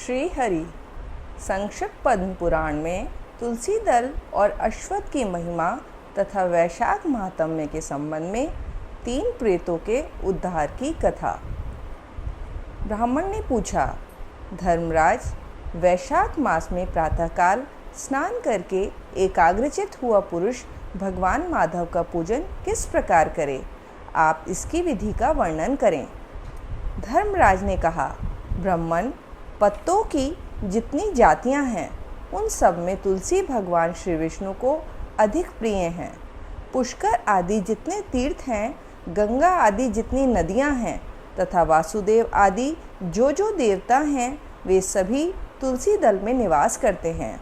श्री हरि संक्षिप्त पद्म पुराण में तुलसी दल और अश्वत्थ की महिमा तथा वैशाख महात्म्य के संबंध में 3 प्रेतों के उद्धार की कथा। ब्राह्मण ने पूछा, धर्मराज, वैशाख मास में प्रातःकाल स्नान करके एकाग्रचित हुआ पुरुष भगवान माधव का पूजन किस प्रकार करे? आप इसकी विधि का वर्णन करें। धर्मराज ने कहा, ब्राह्मण, पत्तों की जितनी जातियां हैं उन सब में तुलसी भगवान श्री विष्णु को अधिक प्रिय हैं। पुष्कर आदि जितने तीर्थ हैं, गंगा आदि जितनी नदियां हैं तथा वासुदेव आदि जो देवता हैं, वे सभी तुलसी दल में निवास करते हैं।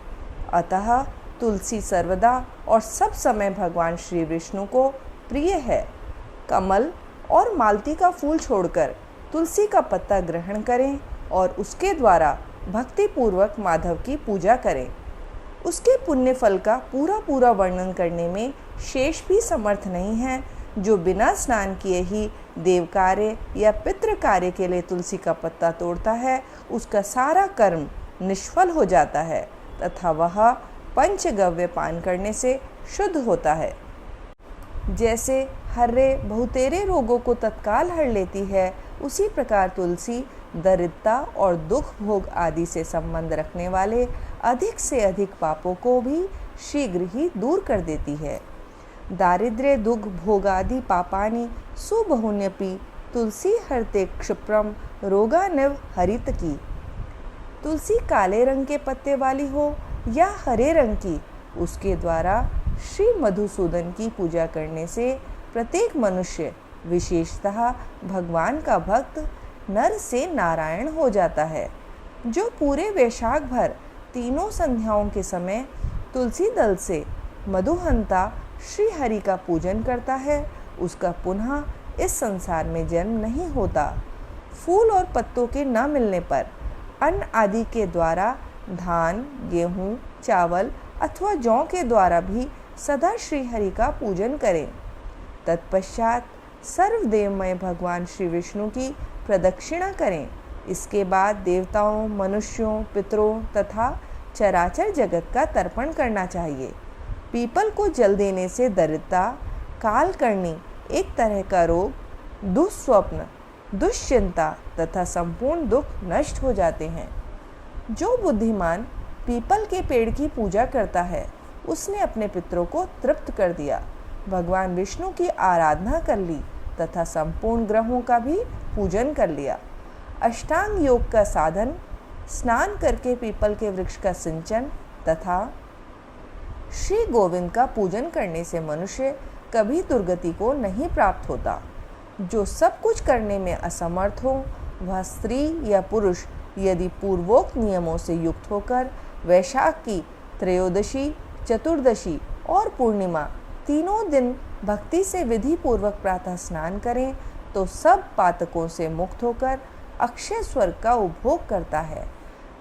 अतः तुलसी सर्वदा और सब समय भगवान श्री विष्णु को प्रिय है। कमल और मालती का फूल छोड़कर तुलसी का पत्ता ग्रहण करें और उसके द्वारा भक्ति पूर्वक माधव की पूजा करें। उसके पुण्य फल का पूरा वर्णन करने में शेष भी समर्थ नहीं है। जो बिना स्नान किए ही देव कार्य या पितृ कार्य के लिए तुलसी का पत्ता तोड़ता है, उसका सारा कर्म निष्फल हो जाता है तथा वह पंचगव्य पान करने से शुद्ध होता है। जैसे हर्रे बहुतेरे रोगों को तत्काल हर लेती है, उसी प्रकार तुलसी दरिद्रता और दुख भोग आदि से संबंध रखने वाले अधिक से अधिक पापों को भी शीघ्र ही दूर कर देती है। दारिद्र्य दुख भोगादि पापानि सुबहुन्यपि तुलसी हरते क्षिप्रम रोगानिव हरित की। तुलसी काले रंग के पत्ते वाली हो या हरे रंग की, उसके द्वारा श्री मधुसूदन की पूजा करने से प्रत्येक मनुष्य, विशेषतः भगवान का भक्त, नर से नारायण हो जाता है। जो पूरे वैशाख भर तीनों संध्याओं के समय तुलसी दल से मधुहंता श्री हरि का पूजन करता है, उसका पुनः इस संसार में जन्म नहीं होता। फूल और पत्तों के न मिलने पर अन्न आदि के द्वारा धान, गेहूँ, चावल अथवा जौ के द्वारा भी सदा श्री हरि का पूजन करें। तत्पश्चात सर्वदेवमय भगवान श्री विष्णु की प्रदक्षिणा करें। इसके बाद देवताओं, मनुष्यों, पितरों तथा चराचर जगत का तर्पण करना चाहिए। पीपल को जल देने से दरिद्रता, काल करनी, एक तरह का रोग, दुस्वप्न, दुश्चिंता तथा संपूर्ण दुख नष्ट हो जाते हैं। जो बुद्धिमान पीपल के पेड़ की पूजा करता है, उसने अपने पितरों को तृप्त कर दिया, भगवान विष्णु की आराधना कर ली तथा संपूर्ण ग्रहों का भी पूजन कर लिया। अष्टांग योग का साधन, स्नान करके पीपल के वृक्ष का सिंचन तथा श्री गोविंद का पूजन करने से मनुष्य कभी दुर्गति को नहीं प्राप्त होता। जो सब कुछ करने में असमर्थ हो, वह स्त्री या पुरुष यदि पूर्वोक्त नियमों से युक्त होकर वैशाख की त्रयोदशी, चतुर्दशी और पूर्णिमा तीनों दिन भक्ति से विधि पूर्वक प्रातः स्नान करें तो सब पातकों से मुक्त होकर अक्षय स्वर्ग का उपभोग करता है।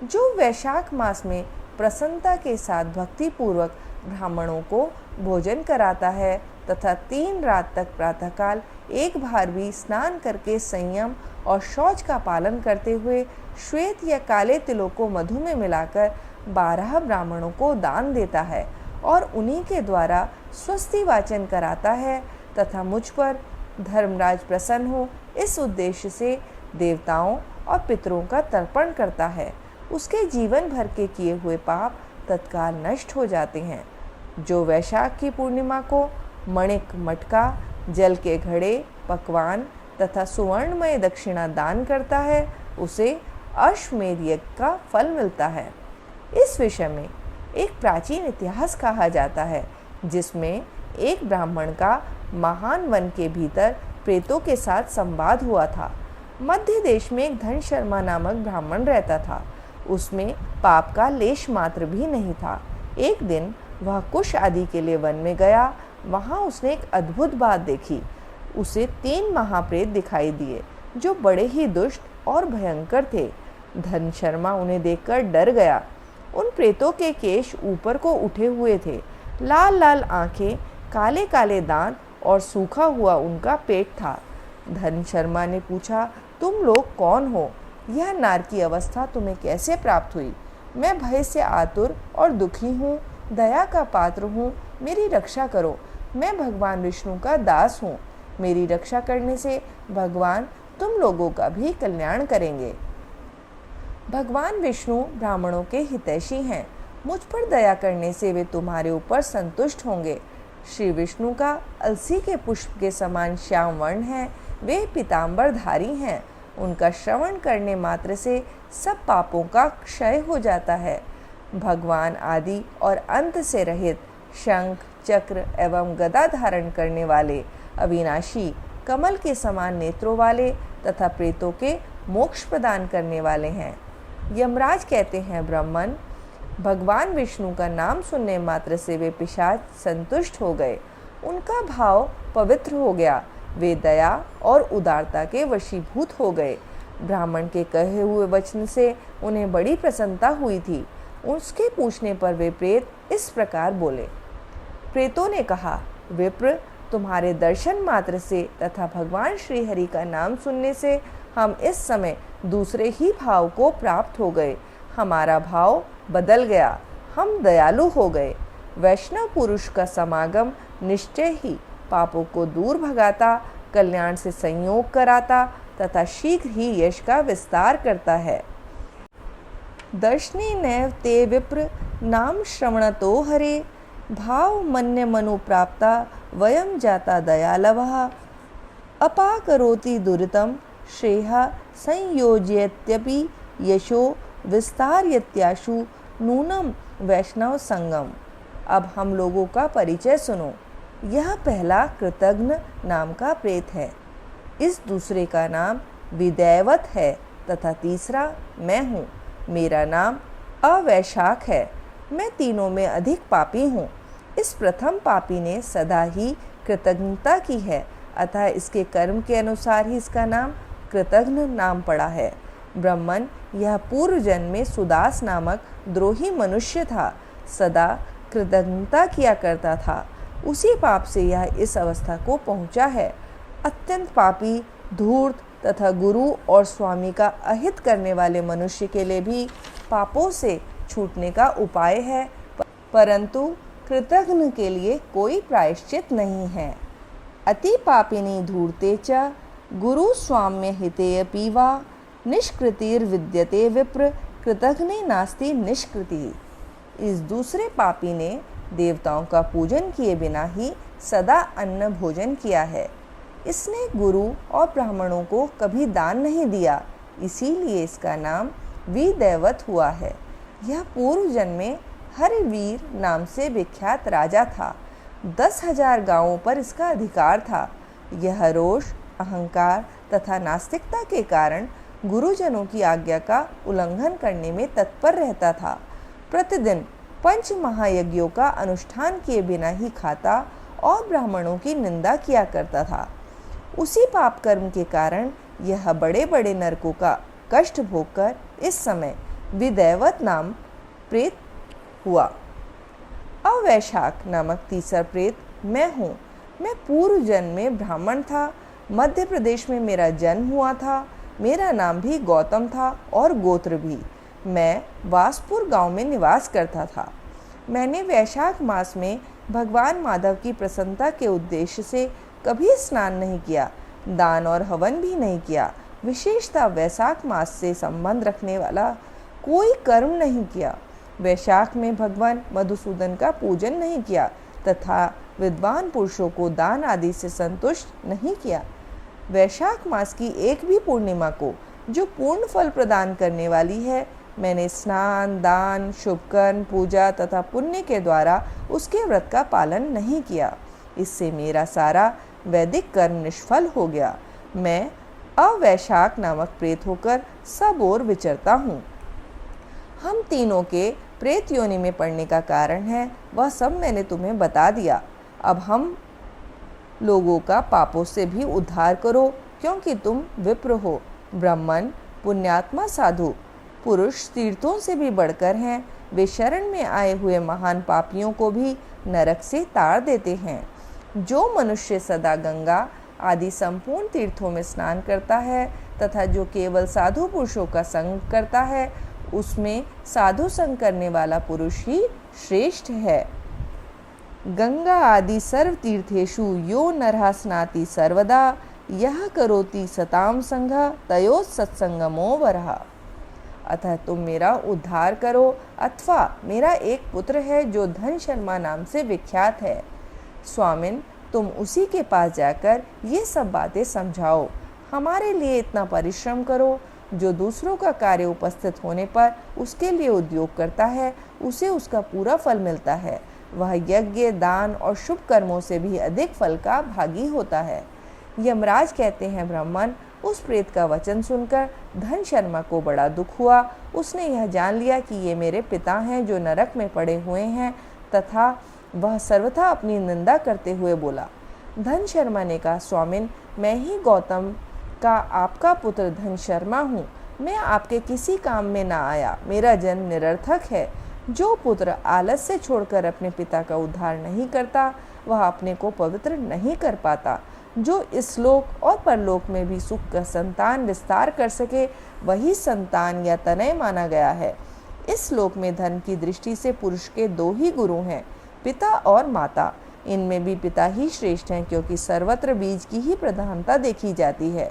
जो वैशाख मास में प्रसन्नता के साथ भक्ति पूर्वक ब्राह्मणों को भोजन कराता है तथा 3 रात तक प्रातःकाल एक बार भी स्नान करके संयम और शौच का पालन करते हुए श्वेत या काले तिलों को मधु में मिलाकर 12 ब्राह्मणों को दान देता है और उन्हीं के द्वारा स्वस्ति वाचन कराता है तथा मुझ पर धर्मराज प्रसन्न हो, इस उद्देश्य से देवताओं और पितरों का तर्पण करता है, उसके जीवन भर के किए हुए पाप तत्काल नष्ट हो जाते हैं। जो वैशाख की पूर्णिमा को मणिक, मटका, जल के घड़े, पकवान तथा सुवर्णमय दक्षिणा दान करता है, उसे अश्वमेध यज्ञ का फल मिलता है। इस विषय में एक प्राचीन इतिहास कहा जाता है, जिसमें एक ब्राह्मण का महान वन के भीतर प्रेतों के साथ संवाद हुआ था। मध्य देश में एक धन शर्मा नामक ब्राह्मण रहता था। उसमें पाप का लेश मात्र भी नहीं था। एक दिन वह कुश आदि के लिए वन में गया। वहाँ उसने एक अद्भुत बात देखी। उसे 3 महाप्रेत दिखाई दिए, जो बड़े ही दुष्ट और भयंकर थे। धन शर्मा उन्हें देखकर डर गया। उन प्रेतों के केश ऊपर को उठे हुए थे, लाल लाल आंखें, काले काले दांत और सूखा हुआ उनका पेट था। धन शर्मा ने पूछा, तुम लोग कौन हो? यह नार की अवस्था तुम्हें कैसे प्राप्त हुई? मैं भय से आतुर और दुखी हूँ, दया का पात्र हूँ, मेरी रक्षा करो। मैं भगवान विष्णु का दास हूँ, मेरी रक्षा करने से भगवान तुम लोगों का भी कल्याण करेंगे। भगवान विष्णु ब्राह्मणों के हितैषी हैं, मुझ पर दया करने से वे तुम्हारे ऊपर संतुष्ट होंगे। श्री विष्णु का अलसी के पुष्प के समान श्याम वर्ण है, वे पीताम्बरधारी हैं, उनका श्रवण करने मात्र से सब पापों का क्षय हो जाता है। भगवान आदि और अंत से रहित, शंख चक्र एवं गदा धारण करने वाले, अविनाशी, कमल के समान नेत्रों वाले तथा प्रेतों के मोक्ष प्रदान करने वाले हैं। यमराज कहते हैं, ब्राह्मण, भगवान विष्णु का नाम सुनने मात्र से वे पिशाच संतुष्ट हो गए, उनका भाव पवित्र हो गया, वे दया और उदारता के वशीभूत हो गए। ब्राह्मण के कहे हुए वचन से उन्हें बड़ी प्रसन्नता हुई थी। उसके पूछने पर वे प्रेत इस प्रकार बोले। प्रेतों ने कहा, विप्र, तुम्हारे दर्शन मात्र से तथा भगवान श्री हरि का नाम सुनने से हम इस समय दूसरे ही भाव को प्राप्त हो गए। हमारा भाव बदल गया, हम दयालु हो गए। वैष्णव पुरुष का समागम निश्चय ही पापों को दूर भगाता, कल्याण से संयोग कराता तथा शीघ्र ही यश का विस्तार करता है। दर्शनी नैव ते विप्र नाम श्रवणतो हरे, भाव मन्य मनु प्राप्ता वयम जाता दयालवः, अपाकरोति दुरितम श्रेयः संयोजयत्यपि यशो विस्तारयत्याशु नूनम वैष्णव संगम। अब हम लोगों का परिचय सुनो। यह पहला कृतघ्न नाम का प्रेत है, इस दूसरे का नाम विदैवत है तथा तीसरा मैं हूँ, मेरा नाम अवैशाख है। मैं तीनों में अधिक पापी हूँ। इस प्रथम पापी ने सदा ही कृतज्ञता की है, अतः इसके कर्म के अनुसार ही इसका नाम कृतघ्न नाम पड़ा है। ब्राह्मण, यह पूर्व जन्म में सुदास नामक द्रोही मनुष्य था, सदा कृतज्ञता किया करता था, उसी पाप से यह इस अवस्था को पहुंचा है। अत्यंत पापी, धूर्त तथा गुरु और स्वामी का अहित करने वाले मनुष्य के लिए भी पापों से छूटने का उपाय है, परंतु कृतघ्न के लिए कोई प्रायश्चित नहीं है। अति पापिनी धूर्ते च गुरु स्वाम्य हितेऽपि वा, निष्कृतिर्विद्यते विप्र कृतघ्ने नास्ति निष्कृति। इस दूसरे पापी ने देवताओं का पूजन किए बिना ही सदा अन्न भोजन किया है। इसने गुरु और ब्राह्मणों को कभी दान नहीं दिया, इसीलिए इसका नाम विदैवत हुआ है। यह पूर्व जन्म में हरिवीर नाम से विख्यात राजा था। 10,000 गांवों पर इसका अधिकार था। यह रोष, अहंकार तथा नास्तिकता के कारण गुरुजनों की आज्ञा का उल्लंघन करने में तत्पर रहता था। प्रतिदिन 5 महायज्ञों का अनुष्ठान किए बिना ही खाता और ब्राह्मणों की निंदा किया करता था। उसी पाप कर्म के कारण यह बड़े बड़े नरकों का कष्ट भोगकर इस समय विदैवत नाम प्रेत हुआ। अवैशाख नामक तीसरा प्रेत मैं हूँ। मैं पूर्व जन्म में ब्राह्मण था। मध्य प्रदेश में मेरा जन्म हुआ था। मेरा नाम भी गौतम था और गोत्र भी। मैं वासपुर गांव में निवास करता था। मैंने वैशाख मास में भगवान माधव की प्रसन्नता के उद्देश्य से कभी स्नान नहीं किया, दान और हवन भी नहीं किया। विशेषतः वैशाख मास से संबंध रखने वाला कोई कर्म नहीं किया। वैशाख में भगवान मधुसूदन का पूजन नहीं किया तथा विद्वान पुरुषों को दान आदि से संतुष्ट नहीं किया। वैशाख मास की एक भी पूर्णिमा को, जो पूर्ण फल प्रदान करने वाली है, मैंने स्नान, दान, शुभ कर्म, पूजा तथा पुण्य के द्वारा उसके व्रत का पालन नहीं किया। इससे मेरा सारा वैदिक कर्म निष्फल हो गया। मैं अवैशाख नामक प्रेत होकर सब ओर विचरता हूँ। हम तीनों के प्रेत योनि में पड़ने का कारण है, वह सब मैंने तुम्हें बता दिया। अब हम लोगों का पापों से भी उद्धार करो, क्योंकि तुम विप्र हो। ब्राह्मण, पुण्यात्मा साधु पुरुष तीर्थों से भी बढ़कर हैं। वे शरण में आए हुए महान पापियों को भी नरक से ताड़ देते हैं। जो मनुष्य सदा गंगा आदि संपूर्ण तीर्थों में स्नान करता है तथा जो केवल साधु पुरुषों का संग करता है उसमें साधु संग करने वाला पुरुष ही श्रेष्ठ है। गंगा आदि सर्व तीर्थेषु यो नरः स्नाति सर्वदा यह करोति सताम संघ तयो सत्संगमो वरः। अतः तुम मेरा उद्धार करो, अथवा मेरा एक पुत्र है जो धन शर्मा नाम से विख्यात है। स्वामिन, तुम उसी के पास जाकर ये सब बातें समझाओ। हमारे लिए इतना परिश्रम करो। जो दूसरों का कार्य उपस्थित होने पर उसके लिए उद्योग करता है उसे उसका पूरा फल मिलता है। वह यज्ञ, दान और शुभ कर्मों से भी अधिक फल का भागी होता है। यमराज कहते हैं, ब्राह्मण, उस प्रेत का वचन सुनकर धन शर्मा को बड़ा दुख हुआ। उसने यह जान लिया कि ये मेरे पिता हैं जो नरक में पड़े हुए हैं, तथा वह सर्वथा अपनी निंदा करते हुए बोला। धन शर्मा ने कहा, स्वामिन, मैं ही गौतम का आपका पुत्र धन शर्मा हूँ। मैं आपके किसी काम में ना आया। मेरा जन्म निरर्थक है। जो पुत्र आलस्य छोड़कर अपने पिता का उद्धार नहीं करता वह अपने को पवित्र नहीं कर पाता। जो इस लोक और परलोक में भी सुख का संतान विस्तार कर सके वही संतान या तनय माना गया है। इस लोक में धन की दृष्टि से पुरुष के दो ही गुरु हैं, पिता और माता। इनमें भी पिता ही श्रेष्ठ हैं, क्योंकि सर्वत्र बीज की ही प्रधानता देखी जाती है।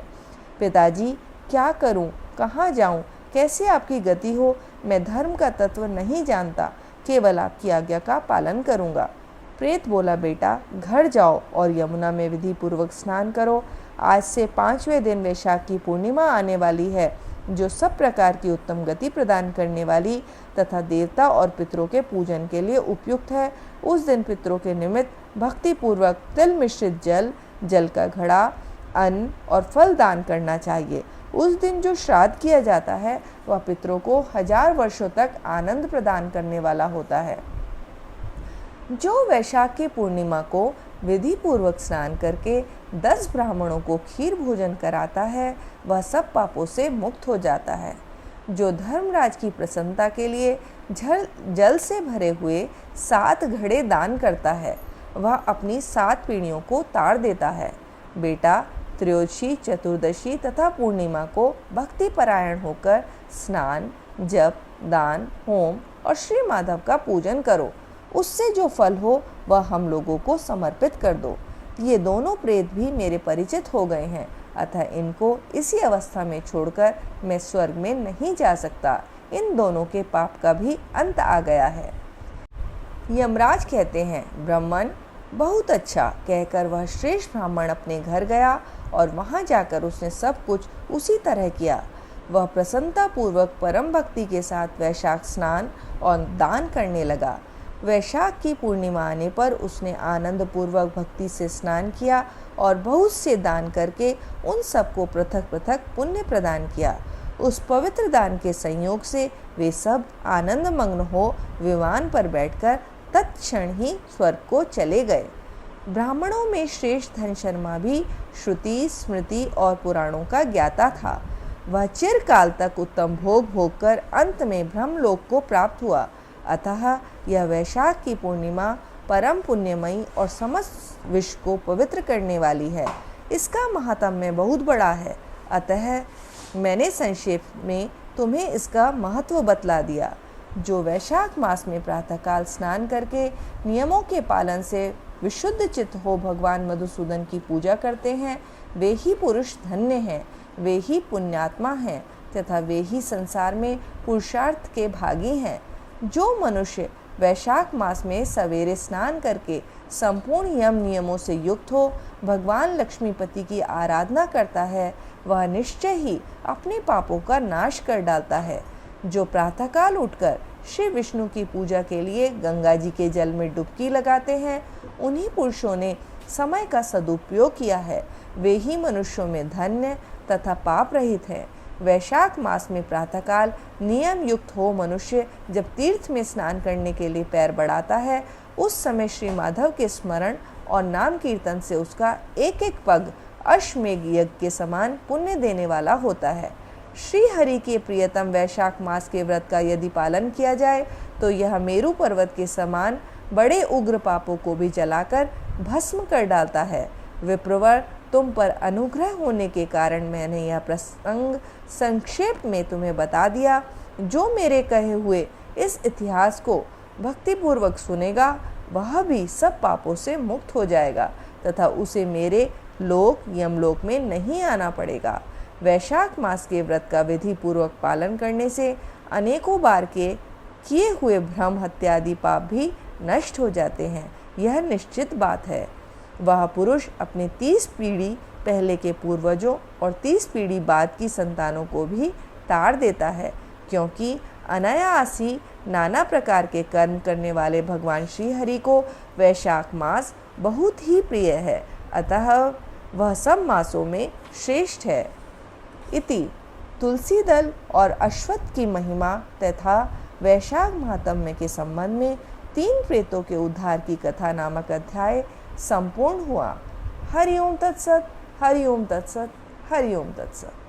पिताजी, क्या करूं, कहाँ जाऊं, कैसे आपकी गति हो? मैं धर्म का तत्व नहीं जानता, केवल आपकी आज्ञा का पालन करूंगा। प्रेत बोला, बेटा, घर जाओ और यमुना में विधि पूर्वक स्नान करो। आज से 5वें दिन वैशाख की पूर्णिमा आने वाली है, जो सब प्रकार की उत्तम गति प्रदान करने वाली तथा देवता और पितरों के पूजन के लिए उपयुक्त है। उस दिन पितरों के निमित्त भक्ति पूर्वक तिल मिश्रित जल का घड़ा, अन्न और फल दान करना चाहिए। उस दिन जो श्राद्ध किया जाता है वह पितरों को 1000 वर्षों तक आनंद प्रदान करने वाला होता है। जो वैशाख की पूर्णिमा को विधि पूर्वक स्नान करके 10 ब्राह्मणों को खीर भोजन कराता है वह सब पापों से मुक्त हो जाता है। जो धर्मराज की प्रसन्नता के लिए जल से भरे हुए 7 घड़े दान करता है वह अपनी 7 पीढ़ियों को ताड़ देता है। बेटा, त्रयोदशी, चतुर्दशी तथा पूर्णिमा को भक्ति परायण होकर स्नान, जप, दान, होम और श्री माधव का पूजन करो। उससे जो फल हो वह हम लोगों को समर्पित कर दो। ये दोनों प्रेत भी मेरे परिचित हो गए हैं, अतः इनको इसी अवस्था में छोड़कर मैं स्वर्ग में नहीं जा सकता। इन दोनों के पाप का भी अंत आ गया है। यमराज कहते हैं, ब्राह्मण, बहुत अच्छा कहकर वह श्रेष्ठ ब्राह्मण अपने घर गया और वहां जाकर उसने सब कुछ उसी तरह किया। वह प्रसन्नता पूर्वक परम भक्ति के साथ वैशाख स्नान और दान करने लगा। वैशाख की पूर्णिमा आने पर उसने आनंद पूर्वक भक्ति से स्नान किया और बहुत से दान करके उन सबको पृथक पृथक पुण्य प्रदान किया। उस पवित्र दान के संयोग से वे सब आनंद मग्न हो विमान पर बैठकर तत्क्षण ही स्वर्ग को चले गए। ब्राह्मणों में श्रेष्ठ धन शर्मा भी श्रुति, स्मृति और पुराणों का ज्ञाता था। वह चिरकाल तक उत्तम भोग भोग कर अंत में ब्रह्मलोक को प्राप्त हुआ। अतः यह वैशाख की पूर्णिमा परम पुण्यमयी और समस्त विश्व को पवित्र करने वाली है। इसका महात्म्य बहुत बड़ा है, अतः मैंने संक्षेप में तुम्हें इसका महत्व बतला दिया। जो वैशाख मास में प्रातःकाल स्नान करके नियमों के पालन से विशुद्ध चित्त हो भगवान मधुसूदन की पूजा करते हैं वे ही पुरुष धन्य हैं, वे ही पुण्यात्मा हैं तथा वे ही संसार में पुरुषार्थ के भागी हैं। जो मनुष्य वैशाख मास में सवेरे स्नान करके संपूर्ण यम नियमों से युक्त हो भगवान लक्ष्मीपति की आराधना करता है वह निश्चय ही अपने पापों का नाश कर डालता है। जो प्रातःकाल उठकर श्री विष्णु की पूजा के लिए गंगा जी के जल में डुबकी लगाते हैं उन्हीं पुरुषों ने समय का सदुपयोग किया है। वे ही मनुष्यों में धन्य तथा पाप रहित है। वैशाख मास में प्रातःकाल नियम युक्त हो मनुष्य जब तीर्थ में स्नान करने के लिए पैर बढ़ाता है उस समय श्री माधव के स्मरण और नाम कीर्तन से उसका एक एक पग अश्वमेघ यज्ञ के समान पुण्य देने वाला होता है। श्री हरि के प्रियतम वैशाख मास के व्रत का यदि पालन किया जाए तो यह मेरु पर्वत के समान बड़े उग्र पापों को भी जलाकर भस्म कर डालता है। विप्रवर, तुम पर अनुग्रह होने के कारण मैंने यह प्रसंग संक्षेप में तुम्हें बता दिया। जो मेरे कहे हुए इस इतिहास को भक्तिपूर्वक सुनेगा वह भी सब पापों से मुक्त हो जाएगा तथा उसे मेरे लोक यमलोक में नहीं आना पड़ेगा। वैशाख मास के व्रत का विधि पूर्वक पालन करने से अनेकों बार के किए हुए भ्रम हत्यादि पाप भी नष्ट हो जाते हैं, यह निश्चित बात है। वह पुरुष अपने 30 पीढ़ी पहले के पूर्वजों और 30 पीढ़ी बाद की संतानों को भी ताड़ देता है, क्योंकि अनायास ही नाना प्रकार के कर्म करने वाले भगवान श्री हरि को वैशाख मास बहुत ही प्रिय है, अतः वह सब मासों में श्रेष्ठ है। इति तुलसी दल और अश्वत्थ की महिमा तथा वैशाख महात्म्य के संबंध में 3 प्रेतों के उद्धार की कथा नामक अध्याय संपूर्ण हुआ। हरि ओम तत्सत, हरि ओम तत्सत, हरि ओम तत्सत।